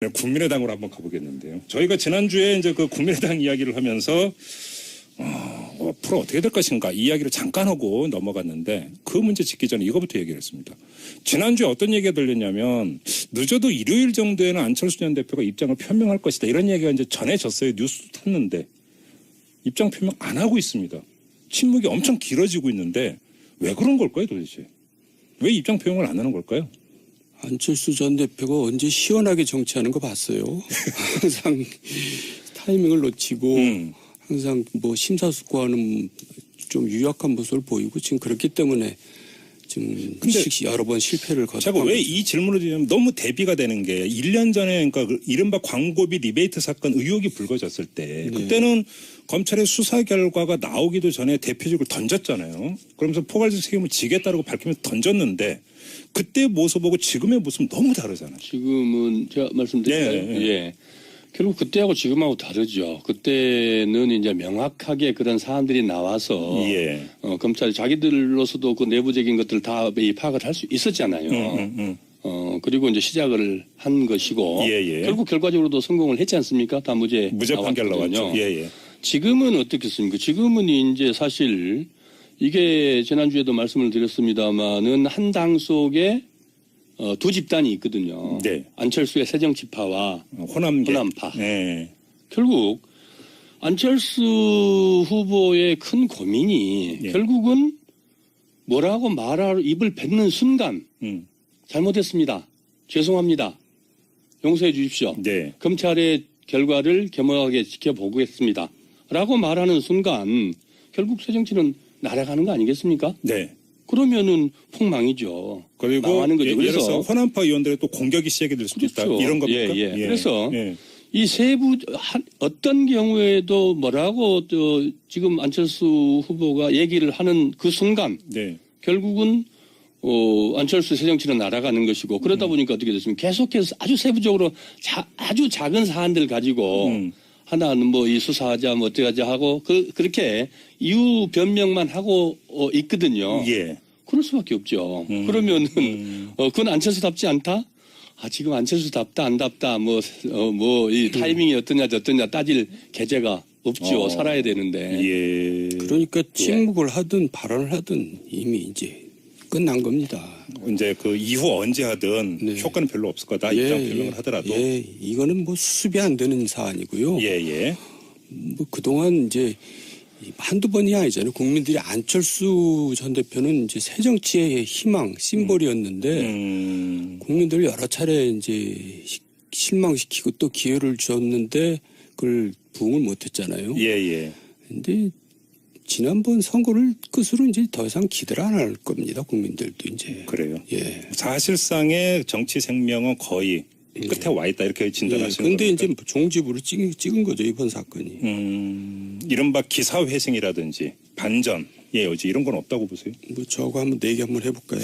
네, 국민의당으로 한번 가보겠는데요. 저희가 지난주에 이제 그 국민의당 이야기를 하면서 앞으로 어떻게 될 것인가 이 이야기를 잠깐 하고 넘어갔는데 그 문제 짚기 전에 이거부터 얘기를 했습니다. 지난주에 어떤 얘기가 들렸냐면 늦어도 일요일 정도에는 안철수 전 대표가 입장을 표명할 것이다. 이런 얘기가 이제 전해졌어요. 뉴스 탔는데 입장 표명 안 하고 있습니다. 침묵이 엄청 길어지고 있는데 왜 그런 걸까요 도대체? 왜 입장 표명을 안 하는 걸까요? 안철수 전 대표가 언제 시원하게 정치하는 거 봤어요. 항상 타이밍을 놓치고 항상 뭐 심사숙고하는 좀 유약한 모습을 보이고 지금 그렇기 때문에 지금 여러 번 실패를 거듭하고 제가 왜 이 질문을 드리냐면 너무 대비가 되는 게 1년 전에 그러니까 이른바 광고비 리베이트 사건 의혹이 불거졌을 때 그때는 검찰의 수사 결과가 나오기도 전에 대표직을 던졌잖아요. 그러면서 포괄적 책임을 지겠다고 밝히면서 던졌는데 그때 모습하고 지금의 모습은 너무 다르잖아요. 지금은 제가 말씀드릴까요? 예. 결국 그때하고 지금하고 다르죠. 그때는 이제 명확하게 그런 사안들이 나와서 검찰이 자기들로서도 그 내부적인 것들을 다 파악을 할 수 있었잖아요. 그리고 이제 시작을 한 것이고 결국 결과적으로도 성공을 했지 않습니까? 다 무죄 판결 나왔죠. 지금은 어떻겠습니까? 지금은 이제 사실 이게 지난주에도 말씀을 드렸습니다마는 한 당 속에 두 집단이 있거든요. 네. 안철수의 새정치파와 호남파. 네. 결국 안철수 후보의 큰 고민이 결국은 뭐라고 말하러 입을 뱉는 순간 잘못했습니다. 죄송합니다. 용서해 주십시오. 네. 검찰의 결과를 겸허하게 지켜보겠습니다. 라고 말하는 순간 결국 새정치는 날아가는 거 아니겠습니까? 네. 그러면은 폭망이죠. 그리고 거죠. 예를 들어서 호남파 의원들의 또 공격이 시작이 될 수도 그렇죠. 있다. 이런 겁니까? 그래서 이 세부 어떤 경우에도 뭐라고 지금 안철수 후보가 얘기를 하는 그 순간 결국은 안철수 새정치는 날아가는 것이고 그러다 보니까 어떻게 됐습니까? 계속해서 아주 세부적으로 아주 작은 사안들 가지고 하나는 뭐 이 수사하자 뭐 어떻게 하자 하고 그렇게 이유 변명만 하고 있거든요. 그럴 수밖에 없죠. 그러면은 그건 안철수답지 않다? 지금 안철수답다 안답다 뭐 이 타이밍이 어떠냐 저떠냐 따질 계제가 없죠. 살아야 되는데. 그러니까 침묵을 하든 발언을 하든 이미 이제 끝난 겁니다. 이제 그 이후 언제 하든 효과는 별로 없을 거다. 입장 표명을 하더라도. 이거는 뭐 수습이 안 되는 사안이고요. 뭐 그동안 이제 한두 번이 아니잖아요. 국민들이 안철수 전 대표는 이제 새정치의 희망, 심벌이었는데 국민들 여러 차례 이제 실망시키고 또 기회를 줬는데 그걸 부응을 못했잖아요. 근데 지난번 선거를 끝으로 이제 더 이상 기대를 안 할 겁니다. 국민들도 이제. 그래요. 사실상의 정치 생명은 거의 끝에 와 있다 이렇게 진단하시는 근데 이제 종집으로 찍은 거죠 이번 사건이. 이른바 기사회생이라든지 반전의 여지 이런 건 없다고 보세요? 뭐 저거 한번 내기 한번 해볼까요?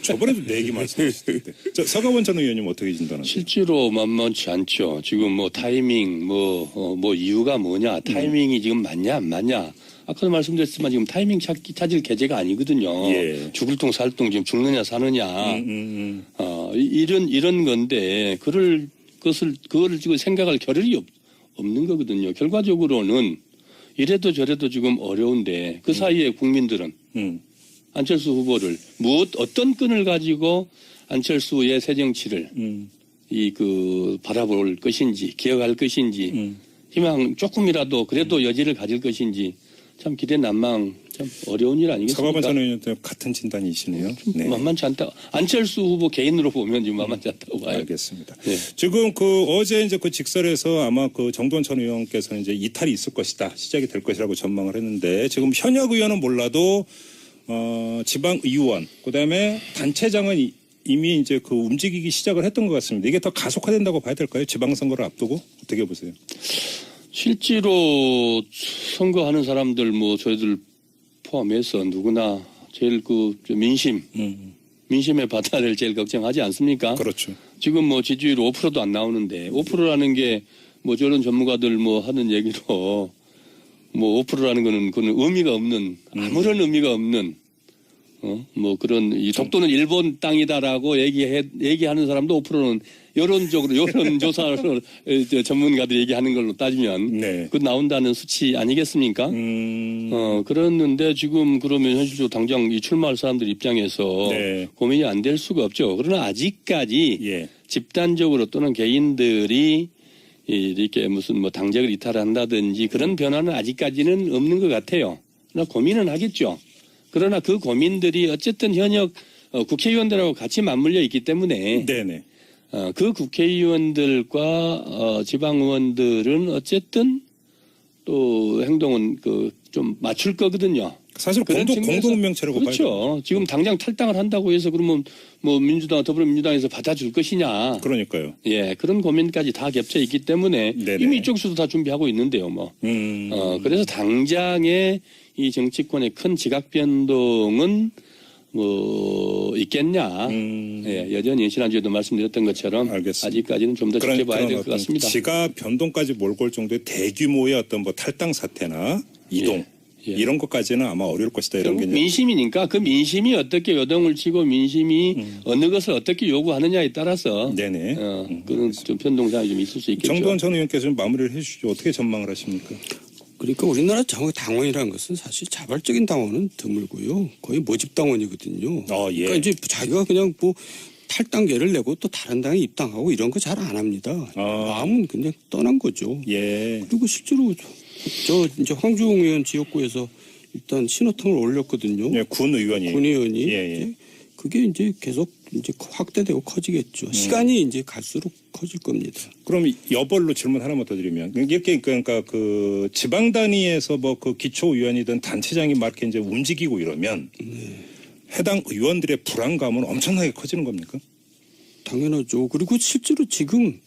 저번에도 내기 말씀하셨는데. 서가원 전 의원님 어떻게 진단하세요? 실제로 만만치 않죠. 지금 뭐 타이밍 뭐 이유가 뭐냐 타이밍이 지금 맞냐 안 맞냐. 아까도 말씀드렸지만 지금 타이밍 찾을 계제가 아니거든요. 죽을 똥 살 똥 지금 죽느냐 사느냐. 이런 건데 그거를 지금 생각할 겨를이 없는 거거든요. 결과적으로는 이래도 저래도 지금 어려운데 그 사이에 국민들은 안철수 후보를 어떤 끈을 가지고 안철수의 새정치를 바라볼 것인지 기억할 것인지 희망 조금이라도 그래도 여지를 가질 것인지 참 기대 난망 참 어려운 일 아니겠습니까? 서가원 전 의원도 같은 진단이시네요. 만만치 않다. 안철수 후보 개인으로 보면 지금 만만치 않다고 봐요. 알겠습니다. 지금 어제 이제 그 직설에서 아마 그 정도원 전 의원께서는 이제 이탈이 있을 것이다, 시작이 될 것이라고 전망을 했는데 지금 현역 의원은 몰라도 지방 의원 그다음에 단체장은 이미 이제 그 움직이기 시작을 했던 것 같습니다. 이게 더 가속화된다고 봐야 될까요? 지방선거를 앞두고 어떻게 보세요? 실제로 선거하는 사람들 뭐 저희들 포함해서 누구나 제일 민심의 바다를 제일 걱정하지 않습니까? 그렇죠. 지금 뭐 지지율 5%도 안 나오는데 5%라는 게 뭐 저런 전문가들 뭐 하는 얘기로 뭐 5%라는 거는 그건 의미가 없는 아무런 의미가 없는 뭐 그런 이 독도는 일본 땅이다라고 얘기하는 사람도 5%는 여론적으로 여론조사로 전문가들이 얘기하는 걸로 따지면 네. 그 나온다는 수치 아니겠습니까? 그랬는데 지금 그러면 현실적으로 당장 이 출마할 사람들 입장에서 네. 고민이 안 될 수가 없죠. 그러나 아직까지 예. 집단적으로 또는 개인들이 이렇게 무슨 뭐 당적을 이탈한다든지 그런 변화는 아직까지는 없는 것 같아요. 그러나 고민은 하겠죠. 그러나 그 고민들이 어쨌든 현역 국회의원들하고 같이 맞물려 있기 때문에 네네. 그 국회의원들과 지방의원들은 어쨌든 또 행동은 좀 맞출 거거든요. 사실 그런 측면에서 공동명체라고 봐야 그렇죠. 지금 당장 탈당을 한다고 해서 그러면 뭐 민주당, 더불어민주당에서 받아줄 것이냐. 그러니까요. 예, 그런 고민까지 다 겹쳐 있기 때문에 네네. 이미 이쪽에서도 다 준비하고 있는데요, 뭐. 그래서 당장의 이 정치권의 큰 지각 변동은 뭐 있겠냐. 예, 여전히 지난주에도 말씀드렸던 것처럼 알겠습니다. 아직까지는 좀 더 지켜봐야 될 것 같습니다. 지가 변동까지 몰고 올 정도의 대규모의 어떤 뭐 탈당 사태나 이동 예. 이런 것까지는 아마 어려울 것이다 이런 게 이제 민심이니까 그 민심이 어떻게 요동을 치고 민심이 어느 것을 어떻게 요구하느냐에 따라서 네네. 그런 좀 변동사항이 좀 있을 수 있겠죠. 정도원 전 의원께서 좀 마무리를 해주시죠. 어떻게 전망을 하십니까? 그러니까 우리나라 당원이라는 것은 사실 자발적인 당원은 드물고요. 거의 모집 당원이거든요. 예. 그러니까 이제 자기가 그냥 뭐 탈당계를 내고 또 다른 당에 입당하고 이런 거 잘 안 합니다. 마음은 그냥 떠난 거죠. 예. 그리고 실제로 저 이제 황주홍 의원 지역구에서 일단 신호탄을 올렸거든요. 예, 군 의원이. 예. 그게 이제 계속 이제 확대되고 커지겠죠. 시간이 이제 갈수록 커질 겁니다. 그럼 여벌로 질문 하나만 더 드리면 이렇게 그러니까 그 지방 단위에서 뭐 그 기초위원이든 단체장이 막 이렇게 이제 움직이고 이러면 해당 의원들의 불안감은 엄청나게 커지는 겁니까? 당연하죠. 그리고 실제로 지금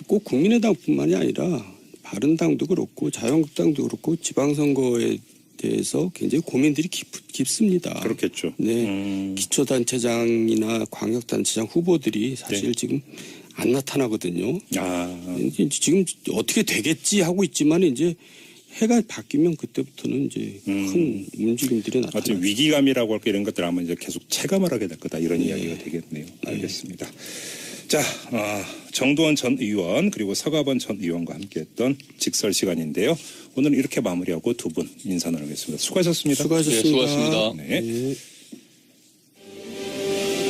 꼭 국민의당뿐만이 아니라 바른당도 그렇고 자유한국당도 그렇고 지방선거에 대해서 굉장히 고민들이 깊습니다. 그렇겠죠. 네, 기초단체장이나 광역단체장 후보들이 사실 지금 안 나타나거든요. 지금 어떻게 되겠지 하고 있지만 이제 해가 바뀌면 그때부터는 이제 큰 움직임들이 나타나죠. 어떤 위기감이라고 할까 이런 것들 아마 이제 계속 체감을 하게 될 거다 이런 이야기가 되겠네요. 알겠습니다. 자, 정두원 전 의원 그리고 서가번 전 의원과 함께했던 직설 시간인데요. 오늘은 이렇게 마무리하고 두 분 인사 나누겠습니다. 수고하셨습니다. 수고하셨습니다. 네, 수고하셨습니다. 네.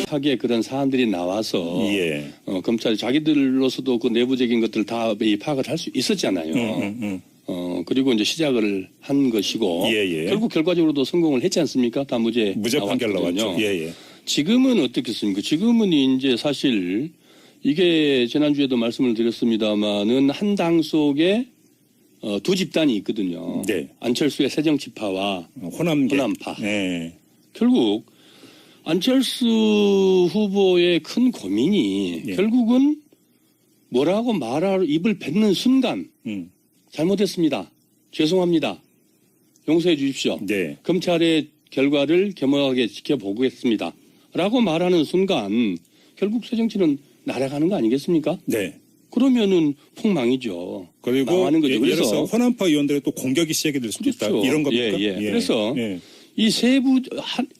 하게 그런 사안들이 나와서 예. 검찰이 자기들로서도 그 내부적인 것들 다 파악을 할 수 있었잖아요. 그리고 이제 시작을 한 것이고 결국 결과적으로도 성공을 했지 않습니까? 다 무죄 판결 나왔죠. 예. 지금은 어떻겠습니까? 지금은 이제 사실 이게 지난주에도 말씀을 드렸습니다마는 한 당 속에 두 집단이 있거든요. 네. 안철수의 새정치파와 호남파. 네. 결국 안철수 후보의 큰 고민이 결국은 뭐라고 말하러 입을 뱉는 순간 잘못했습니다. 죄송합니다. 용서해 주십시오. 네. 검찰의 결과를 겸허하게 지켜보겠습니다. 라고 말하는 순간 결국 새정치는 날아가는 거 아니겠습니까? 네. 그러면은 폭망이죠. 그리고 망하는 거죠. 예를 들어서 호남파 의원들의 또 공격이 시작이 될 수도 있다. 이런 겁니까? 그래서 이 세부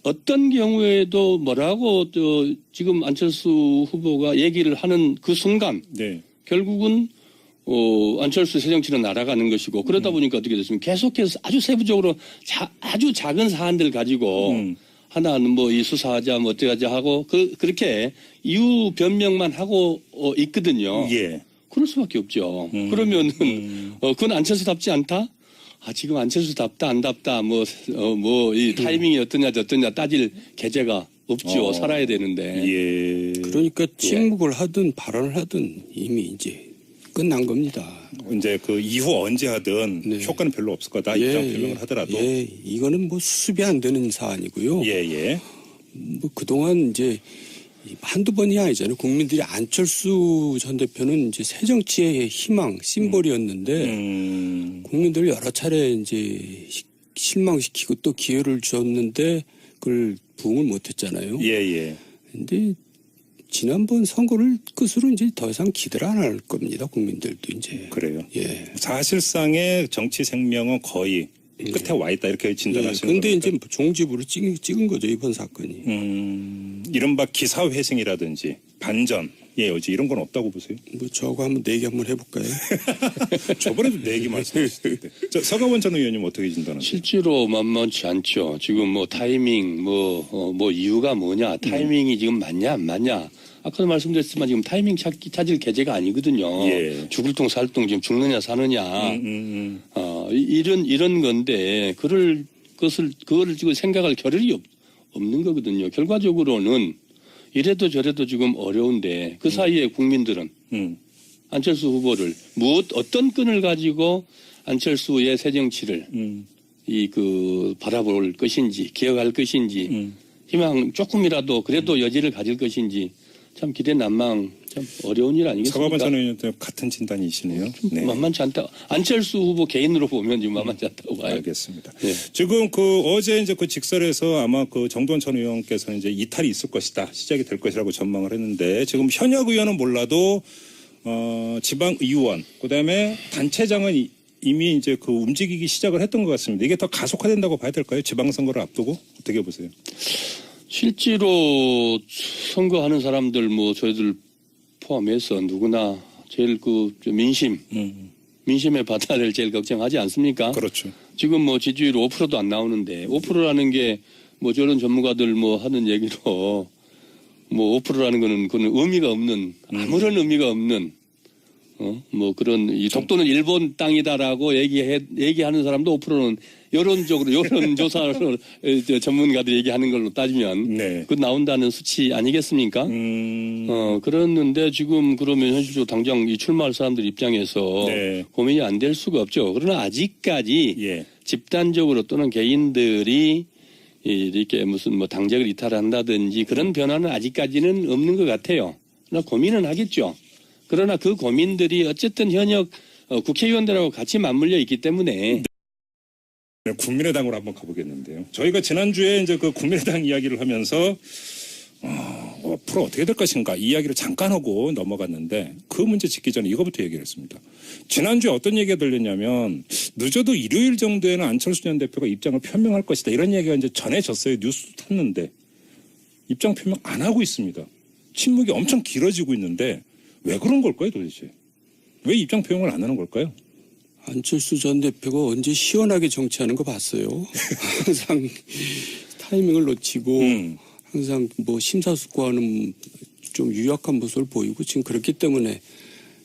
어떤 경우에도 뭐라고 지금 안철수 후보가 얘기를 하는 그 순간 결국은 안철수 새정치는 날아가는 것이고 그러다 보니까 어떻게 됐습니까? 계속해서 아주 세부적으로 아주 작은 사안들 가지고 하나는 뭐 이 수사하자 뭐 어떻게 하자 하고 그렇게 이유 변명만 하고 있거든요. 그럴 수밖에 없죠. 그러면은 그건 안철수답지 않다? 지금 안철수답다 안답다 뭐 이 타이밍이 어떠냐 저떠냐 따질 계제가 없죠. 살아야 되는데. 그러니까 침묵을 하든 발언을 하든 이미 이제 끝난 겁니다. 이제 그 이후 언제 하든 효과는 별로 없을 거다. 입장 표명을 하더라도. 이거는 뭐 수습이 안 되는 사안이고요. 뭐 그동안 이제 한두 번이 아니잖아요. 국민들이 안철수 전 대표는 이제 새정치의 희망, 심벌이었는데 국민들 여러 차례 이제 실망시키고 또 기회를 줬는데 그걸 부응을 못했잖아요. 근데 지난번 선거를 끝으로 이제 더 이상 기대를 안 할 겁니다. 국민들도 이제. 그래요. 사실상의 정치 생명은 거의 끝에 와 있다 이렇게 진단하시는 그런데 겁니까? 이제 종집으로 찍은 거죠 이번 사건이. 이른바 기사 회생이라든지 반전의 여지 이런 건 없다고 보세요? 뭐 저거 한번 내기 한번 해볼까요? 저번에도 내기 말씀하셨을 때. 서가원 전 의원님 어떻게 진단하세요? 실제로 만만치 않죠. 지금 뭐 타이밍, 뭐 이유가 뭐냐, 타이밍이 지금 맞냐 안 맞냐. 아까도 말씀드렸지만 지금 타이밍 찾을 계제가 아니거든요. 예. 죽을 똥 살 똥 지금 죽느냐 사느냐. 이런 건데 그거를 지금 생각할 겨를이 없는 거거든요. 결과적으로는 이래도 저래도 지금 어려운데 그 사이에 국민들은 안철수 후보를 어떤 끈을 가지고 안철수의 새 정치를 바라볼 것인지 기억할 것인지 희망 조금이라도 그래도 여지를 가질 것인지 참 기대 난망 참 어려운 일 아니겠습니까? 서가원 전 의원님 같은 진단이시네요. 네. 만만치 않다. 안철수 후보 개인으로 보면 지금 만만치 않다고 봐요. 알겠습니다. 네. 지금 어제 이제 그 직설에서 아마 정두원 전 의원께서는 이제 이탈이 있을 것이다, 시작이 될 것이라고 전망을 했는데 지금 현역 의원은 몰라도 지방 의원 그다음에 단체장은 이미 이제 움직이기 시작을 했던 것 같습니다. 이게 더 가속화된다고 봐야 될까요? 지방선거를 앞두고 어떻게 보세요? 실제로 선거하는 사람들 저희들 포함해서 누구나 제일 민심의 바다를 제일 걱정하지 않습니까? 그렇죠. 지금 지지율 5%도 안 나오는데 5%라는 게 저런 전문가들 하는 얘기로 5%라는 거는 그건 의미가 없는 아무런 의미가 없는 그런 이 독도는 일본 땅이다라고 얘기하는 사람도 5%는 여론조사로 전문가들이 얘기하는 걸로 따지면 네. 그 나온다는 수치 아니겠습니까? 그랬는데 지금 그러면 현실적으로 당장 이 출마할 사람들 입장에서 네. 고민이 안 될 수가 없죠. 그러나 아직까지 예. 집단적으로 또는 개인들이 이렇게 무슨 당적을 이탈한다든지 그런 변화는 아직까지는 없는 것 같아요. 그러나 고민은 하겠죠. 그러나 그 고민들이 어쨌든 현역 국회의원들하고 같이 맞물려 있기 때문에 국민의당으로 한번 가보겠는데요. 저희가 지난주에 이제 국민의당 이야기를 하면서 앞으로 어떻게 될 것인가 이 이야기를 잠깐 하고 넘어갔는데 그 문제 짚기 전에 이거부터 얘기를 했습니다. 지난주에 어떤 얘기가 들렸냐면 늦어도 일요일 정도에는 안철수 전 대표가 입장을 표명할 것이다 이런 얘기가 이제 전해졌어요. 뉴스 탔는데 입장 표명 안 하고 있습니다. 침묵이 엄청 길어지고 있는데 왜 그런 걸까요 도대체? 왜 입장 표명을 안 하는 걸까요? 안철수 전 대표가 언제 시원하게 정치하는 거 봤어요. 항상 타이밍을 놓치고 항상 심사숙고하는 좀 유약한 모습을 보이고 지금 그렇기 때문에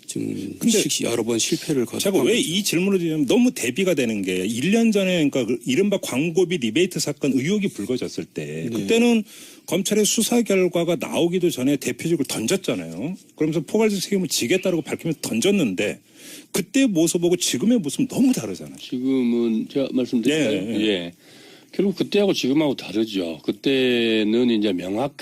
지금 여러 번 실패를 거듭하고 제가 왜 이 질문을 드리냐면 너무 대비가 되는 게 1년 전에 그러니까 이른바 광고비 리베이트 사건 의혹이 불거졌을 때 그때는 검찰의 수사 결과가 나오기도 전에 대표직을 던졌잖아요. 그러면서 포괄적 책임을 지겠다고 밝히면서 던졌는데 그때 모습하고 지금의 모습은 너무 다르잖아요. 지금은 제가 말씀드릴까요? 예. 예. 결국 그때하고 지금하고 다르죠. 그때는 이제 명확한